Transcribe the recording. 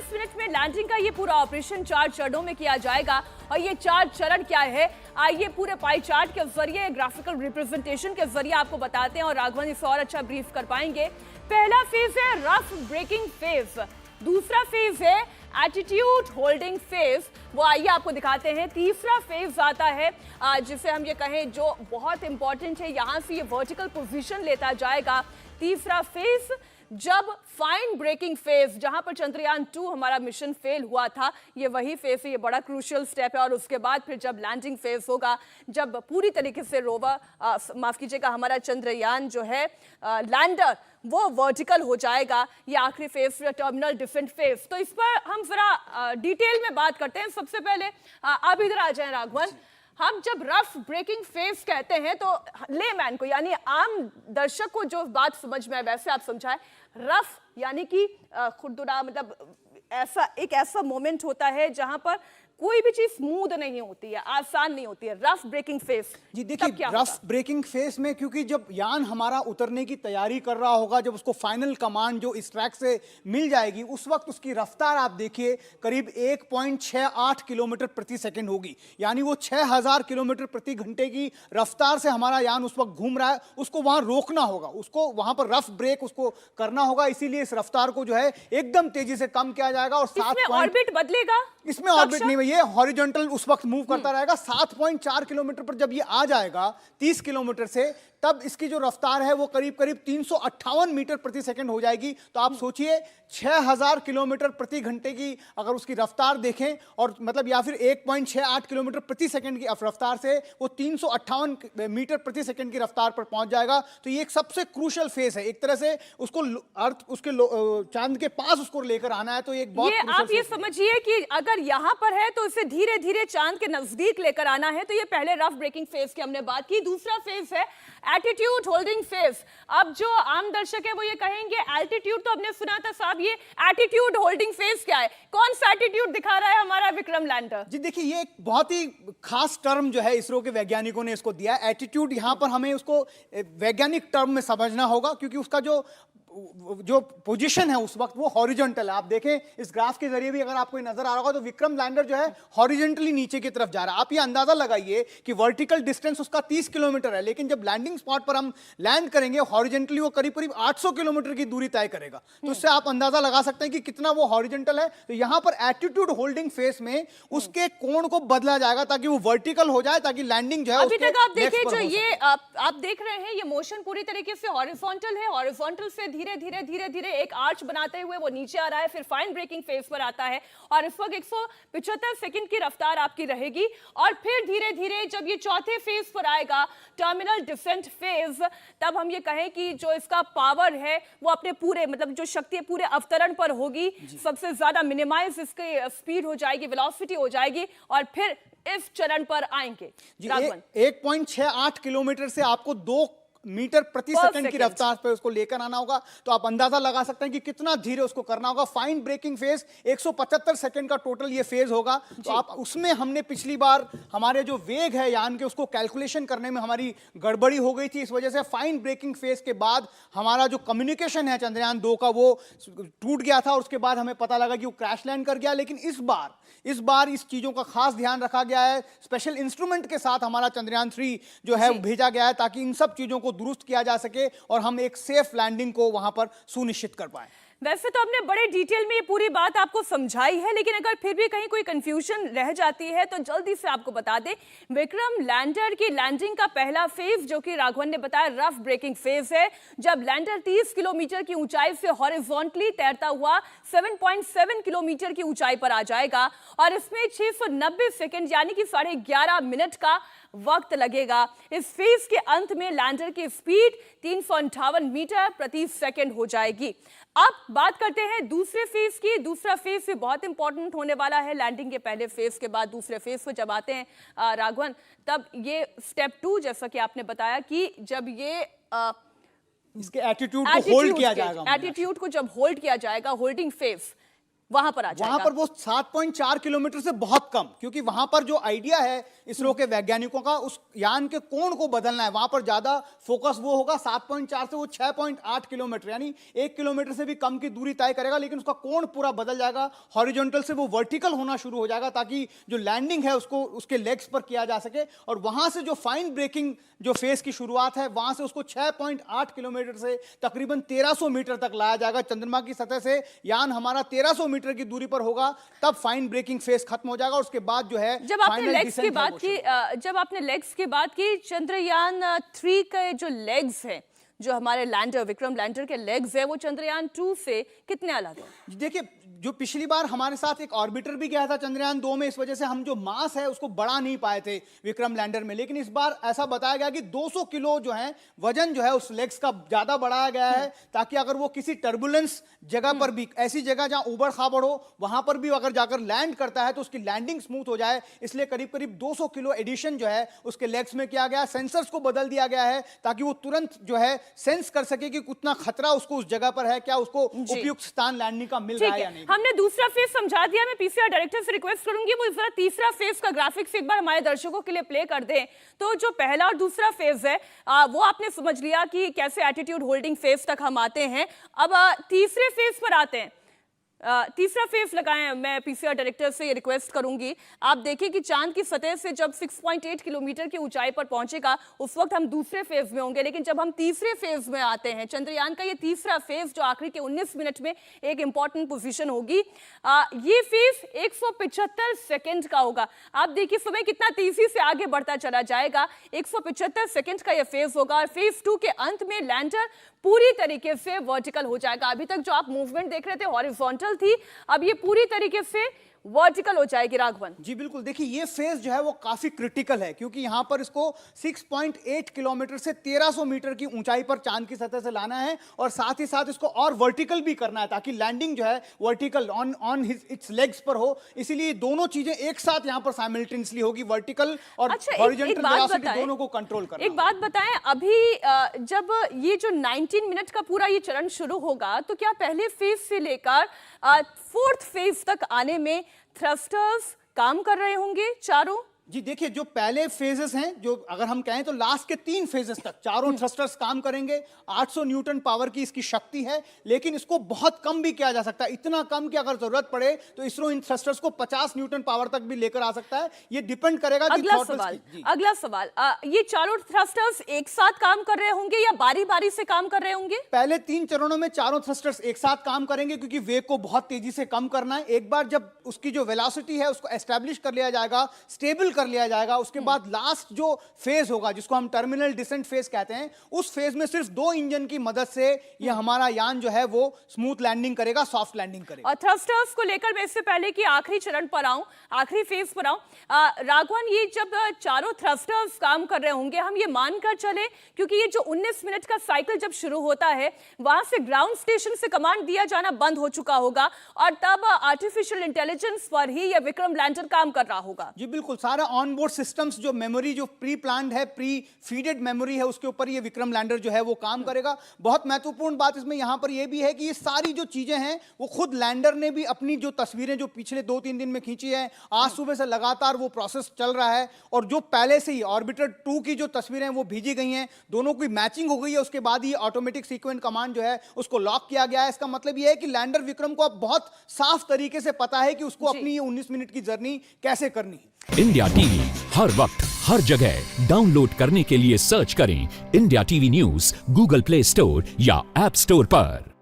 45 minute में landing का ये पूरा ऑपरेशन 4 चरणों में किया जाएगा। और ये 4 चरण क्या है, आइए पूरे पाई चार्ट के जरिए, ग्राफिकल रिप्रेजेंटेशन के जरिए आपको बताते हैं और राघवन इसे और अच्छा ब्रीफ कर पाएंगे। पहला फेज है रफ ब्रेकिंग फेज, दूसरा फेज है एटीट्यूड होल्डिंग फेज, वो आइए आपको दिखाते हैं। तीसरा फेज आता है जिसे हम ये कहें जो बहुत इंपॉर्टेंट है, यहां से ये वर्टिकल पोजीशन लेता जाएगा। तीसरा फेज जब फाइन ब्रेकिंग फेज, जहां पर चंद्रयान 2 हमारा मिशन फेल हुआ था, ये वही फेज है, ये बड़ा क्रूशियल स्टेप है। और उसके बाद फिर जब लैंडिंग फेज होगा, जब पूरी तरीके से रोवर माफ कीजिएगा हमारा चंद्रयान जो है लैंडर वो वर्टिकल हो जाएगा, ये आखिरी फेज टर्मिनल डिफेंट फेज। तो इस पर हम जरा डिटेल में बात करते हैं। सबसे पहले आप इधर आ जाएं राघवन। हम जब रफ ब्रेकिंग फेज कहते हैं तो लेमैन को यानी आम दर्शक को जो बात समझ में आए वैसे आप समझाएं। रफ यानी कि खुरदुरा, मतलब ऐसा मोमेंट होता है जहां पर कोई भी चीज स्मूथ नहीं होती है, आसान नहीं होती है। रफ ब्रेकिंग फेज जी देखिए, रफ ब्रेकिंग फेज में क्योंकि जब यान हमारा उतरने की तैयारी कर रहा होगा, जब उसको फाइनल कमांड जो इस ट्रैक से मिल जाएगी, उस वक्त उसकी रफ्तार आप देखिए करीब 1.68 किलोमीटर प्रति सेकंड होगी। यानी वो 6000 किलोमीटर प्रति घंटे की रफ्तार से हमारा यान उस वक्त घूम रहा है। उसको वहां रोकना होगा, उसको वहां पर रफ ब्रेक उसको करना होगा। इसीलिए इस रफ्तार को जो है एकदम तेजी से कम किया जाएगा। और ऑर्बिट बदलेगा, इसमें ऑर्बिट नहीं, ये हॉरिजॉन्टल उस वक्त मूव करता रहेगा। 7.4 किलोमीटर पर जब ये आ जाएगा 30 किलोमीटर से, तब इसकी जो रफ्तार है वो करीब 358 मीटर प्रति सेकंड हो जाएगी। तो आप सोचिए 6000 किलोमीटर प्रति घंटे की अगर उसकी रफ्तार देखें, और मतलब या फिर 1.68 किलोमीटर प्रति सेकंड की रफ्तार से वो 358 मीटर प्रति सेकंड की रफ्तार पर पहुंच जाएगा। तो ये एक सबसे क्रूशियल फेज है, एक तरह से उसको अर्थ उसके चांद के पास उसको लेकर आना है। तो एक बहुत आप ये समझिए कि अगर यहां पर है तो इसे धीरे धीरे चांद के नजदीक लेकर आना है। तो ये पहले रफ ब्रेकिंग फेज की हमने बात की। दूसरा फेज है एटीट्यूड होल्डिंग फेज। अब जो आम दर्शक है वो ये कहेंगे एल्टीट्यूड तो हमने सुना था साहब, ये एटीट्यूड होल्डिंग फेज क्या है? कौन सा एटीट्यूड दिखा रहा है हमारा विक्रम लैंडर? जी देखिए, ये एक बहुत ही खास टर्म जो है इसरो के वैज्ञानिकों ने इसको दिया है। एटीट्यूड यहां पर हमें उसको वैज्ञानिक टर्म में समझना होगा, क्योंकि उसका जो पोजीशन है उस वक्त वो हॉरिजॉन्टल है। आप देखें इस ग्राफ के जरिए भी अगर आपको नजर आ रहा होगा तो विक्रम लैंडर जो है हॉरिजॉन्टली नीचे की तरफ जा रहा है। आप ये अंदाजा लगाइए कि वर्टिकल डिस्टेंस उसका 30 किलोमीटर है, लेकिन जब लैंडिंग स्पॉट पर हम लैंड करेंगे हॉरिजॉन्टली वो करीब 800 किलोमीटर की दूरी तय करेगा। तो इससे आप अंदाजा लगा सकते हैं कि कितना वो हॉरिजॉन्टल है। तो यहां पर एटीट्यूड होल्डिंग फेज में उसके कोण को बदला जाएगा ताकि वो वर्टिकल हो जाए, ताकि लैंडिंग जो है अभी तक आप देखिए जो ये आप देख रहे हैं ये मोशन पूरी तरीके से हॉरिजॉन्टल है। हॉरिजॉन्टल से धीरे धीरे एक आर्च बनाते हुए वो नीचे आ रहा है, फिर फाइन ब्रेकिंग फेज पर आता है। और इस वक्त 175 सेकंड की रफ्तार आपकी रहेगी। और फिर धीरे धीरे जब ये चौथे फेज पर आएगा टर्मिनल डिसेंट फेज, तब हम ये कहें कि जो इसका पावर है वो अपने पूरे, मतलब जो शक्ति है पूरे अवतरण पर होगी। सबसे ज्यादा मिनिमाइज इसकी स्पीड हो जाएगी, वेलोसिटी हो जाएगी। और फिर इस चरण पर आएंगे 1.68 किलोमीटर से आपको 2 मीटर प्रति सेकंड की रफ्तार पे उसको लेकर आना होगा। तो आप अंदाजा लगा सकते हैं कि कितना धीरे उसको करना होगा। फाइन ब्रेकिंग फेज 175 सेकंड का टोटल ये फेज होगा। तो आप उसमें हमने पिछली बार हमारे जो वेग है यान के उसको कैलकुलेशन करने में हमारी गड़बड़ी हो गई थी। इस वजह से फाइन ब्रेकिंग फेज के बाद हमारा जो कम्युनिकेशन है चंद्रयान 2 का वो टूट गया था और उसके बाद हमें पता लगा कि वो क्रैश लैंड कर गया। लेकिन इस बार इस चीजों का खास ध्यान रखा गया है। स्पेशल इंस्ट्रूमेंट के साथ हमारा चंद्रयान 3 जो है भेजा गया है ताकि इन सब चीजों को दुरुस्त किया जा सके और हम एक सेफ लैंडिंग को वहां पर सुनिश्चित कर पाए। वैसे तो हमने बड़े डिटेल में ये पूरी बात आपको समझाई है, लेकिन अगर फिर भी कहीं कोई कंफ्यूजन रह जाती है तो जल्दी से आपको बता दें। विक्रम लैंडर की लैंडिंग का पहला फेज जो कि राघवन ने बताया रफ ब्रेकिंग फेज है, जब लैंडर 30 किलोमीटर की ऊंचाई से हॉरिजॉन्टली तैरता हुआ 7.7 किलोमीटर की ऊंचाई पर आ जाएगा। और इसमें 690 सेकंड यानी कि 11.5 मिनट का वक्त लगेगा। इस फेज के अंत में लैंडर की स्पीड 358 मीटर प्रति सेकंड हो जाएगी। अब बात करते हैं दूसरे फेज की। दूसरा फेज भी बहुत इंपॉर्टेंट होने वाला है। लैंडिंग के पहले फेज के बाद दूसरे फेज पर जब आते हैं राघवन, तब ये स्टेप 2 जैसा कि आपने बताया कि जब ये इसके एटीट्यूड को होल्ड किया जाएगा, एटीट्यूड को जब होल्ड किया जाएगा, होल्डिंग फेज, वहां पर आ जाएगा। वहां पर वो 7.4 किलोमीटर से बहुत कम, क्योंकि वहां पर जो आइडिया है इसरो के वैज्ञानिकों का, उस यान के कोण को बदलना है, वहां पर ज्यादा फोकस वो होगा। 7.4 से वो 6.8 किलोमीटर, यानी 1 किलोमीटर से भी कम की दूरी तय करेगा, लेकिन उसका कोण पूरा बदल जाएगा। हॉरिजॉन्टल से वो वर्टिकल होना शुरू हो जाएगा, ताकि जो लैंडिंग है उसको उसके लेग्स पर किया जा सके। और वहां से जो फाइन ब्रेकिंग जो फेज की शुरुआत है, वहां से उसको 6.8 किलोमीटर से तकरीबन 1300 मीटर तक लाया जाएगा। चंद्रमा की सतह से यान हमारा 1300 मीटर की दूरी पर होगा, तब फाइन ब्रेकिंग फेज खत्म हो जाएगा। और उसके बाद जो है जब आपने लेग्स की बात की, चंद्रयान 3 के जो लेग्स है, जो हमारे लैंडर विक्रम लैंडर के लेग्स है, वो चंद्रयान 2 से कितने अलग है? देखिए, जो पिछली बार हमारे साथ एक ऑर्बिटर भी गया था चंद्रयान 2 में, इस वजह से हम जो मास है उसको बढ़ा नहीं पाए थे विक्रम लैंडर में। लेकिन इस बार ऐसा बताया गया कि 200 किलो जो है वजन जो है उस लेग्स का ज्यादा बढ़ाया गया है, ताकि अगर वो किसी टर्बुलेंस जगह पर भी, ऐसी जगह जहां उबड़ खाबड़ हो, वहां पर भी अगर जाकर लैंड करता है तो उसकी लैंडिंग स्मूथ हो जाए। इसलिए करीब करीब 200 किलो एडिशन जो है उसके लेग्स में किया गया। सेंसर्स को बदल दिया गया है ताकि वो तुरंत जो है सेंस कर सके कि कितना खतरा उसको उस जगह पर है, क्या उसको उपयुक्त स्थान लैंडिंग का मिल रहा है या नहीं। हमने दूसरा फेज समझा दिया। मैं पीसीआर डायरेक्टर से रिक्वेस्ट करूंगी वो जरा तीसरा फेज का ग्राफिक्स एक बार हमारे दर्शकों के लिए प्ले कर दें। तो जो पहला और दूसरा फेज है वो आपने समझ लिया कि कैसे एटीट्यूड होल्डिंग फेज तक हम आते हैं। अब तीसरे फेज पर आते हैं। तीसरा फेज लगाएं। मैं पीसीआर डायरेक्टर से ये रिक्वेस्ट करूंगी, आप देखिए कि चांद की सतह से जब 6.8 किलोमीटर की ऊंचाई पर पहुंचेगा उस वक्त हम दूसरे फेज में होंगे। लेकिन जब हम तीसरे फेज में आते हैं, चंद्रयान का ये तीसरा फेज जो आखिरी के 19 मिनट में एक इंपॉर्टेंट पोजीशन होगी, ये फेज 175 सेकंड का होगा। आप देखिए समय कितना तेजी से आगे बढ़ता चला जाएगा। 175 सेकंड का ये फेज होगा और फेज 2 के अंत में लैंडर पूरी तरीके से वर्टिकल हो जाएगा। अभी तक जो आप मूवमेंट देख रहे थे हॉरिजॉन्टल थी, अब ये पूरी तरीके से वर्टिकल हो जाएगी। राघवन जी बिल्कुल, देखिए ये फेज जो है वो काफी क्रिटिकल है, क्योंकि यहां पर इसको 6.8 किलोमीटर से 1300 मीटर की ऊंचाई पर चांद की सतह से लाना है, और साथ ही साथ इसको और वर्टिकल भी करना है ताकि लैंडिंग जो है वर्टिकल ऑन इट्स लेग्स पर हो। इसीलिए दोनों चीजें एक साथ यहां पर साइमल्टेनियसली होगी, वर्टिकल और हॉरिजॉन्टल वेलोसिटी दोनों को कंट्रोल करना। एक बात बताएं, अभी जब ये जो 19 मिनट का पूरा ये चरण शुरू होगा, तो क्या पहले फेज से लेकर 4th फेज तक आने में थ्रस्टर्स काम कर रहे होंगे चारों? जी देखिए, जो पहले फेजेस हैं, जो अगर हम कहें तो लास्ट के 3 फेजेस तक चारों थ्रस्टर्स काम करेंगे। 800 न्यूटन पावर की इसकी शक्ति है, लेकिन इसको बहुत कम भी किया जा सकता है, इतना कम कि अगर जरूरत पड़े तो इसरो इन थ्रस्टर्स को 50 न्यूटन पावर तक भी लेकर आ सकता है। ये डिपेंड करेगा कि अगला सवाल, ये चारों थ्रस्टर्स एक साथ काम कर रहे होंगे या बारी बारी से काम कर रहे होंगे? पहले 3 चरणों में चारों थ्रस्टर्स एक साथ काम करेंगे, क्योंकि वेग को बहुत तेजी से कम करना है। एक बार जब उसकी जो वेलोसिटी है उसको एस्टैब्लिश कर लिया जाएगा, स्टेबल कर लिया जाएगा, उसके बाद लास्ट जो फेज होगा जिसको हम टर्मिनल डिसेंट फेज कहते हैं, उस फेज में सिर्फ 2 इंजन की मदद से ये हमारा यान जो है वो स्मूथ लैंडिंग करेगा, सॉफ्ट लैंडिंग करेगा। और थ्रस्टर्स को लेकर मैं इससे पहले कि आखिरी चरण पर आऊं, आखिरी फेज पर आऊं, राघवन, ये जब चारों थ्रस्टर्स काम कर रहे होंगे, हम ये मानकर चले, क्योंकि ये जो 19 मिनट का साइकिल जब शुरू होता है वहां से ग्राउंड स्टेशन से कमांड दिया जाना बंद हो चुका होगा और तब आर्टिफिशियल इंटेलिजेंस पर ही यह विक्रम लैंडर काम कर रहा होगा। जी बिल्कुल, सारा ऑन बोर्ड सिस्टम्स, जो मेमोरी जो प्री प्लान्ड है, प्री फीडेड मेमोरी है, उसके ऊपर ये विक्रम लैंडर जो है वो काम करेगा। बहुत महत्वपूर्ण बात इसमें यहां पर ये भी है कि ये सारी जो चीजें हैं वो खुद लैंडर ने भी अपनी जो तस्वीरें जो पिछले 2-3 दिन में खींची है, आज सुबह से लगातार वो प्रोसेस चल रहा है, और जो पहले से ही ऑर्बिटर 2 की जो तस्वीरें वो भेजी गई हैं, दोनों की मैचिंग हो गई है। उसके बाद ही ऑटोमेटिक सीक्वेंट कमांड जो है उसको लॉक किया गया है। इसका मतलब ये है कि लैंडर विक्रम को अब बहुत साफ तरीके से पता है कि उसको अपनी ये 19 मिनट की जर्नी कैसे करनी है। इंडिया टीवी हर वक्त हर जगह डाउनलोड करने के लिए सर्च करें India TV news Google play store या ऐप स्टोर पर।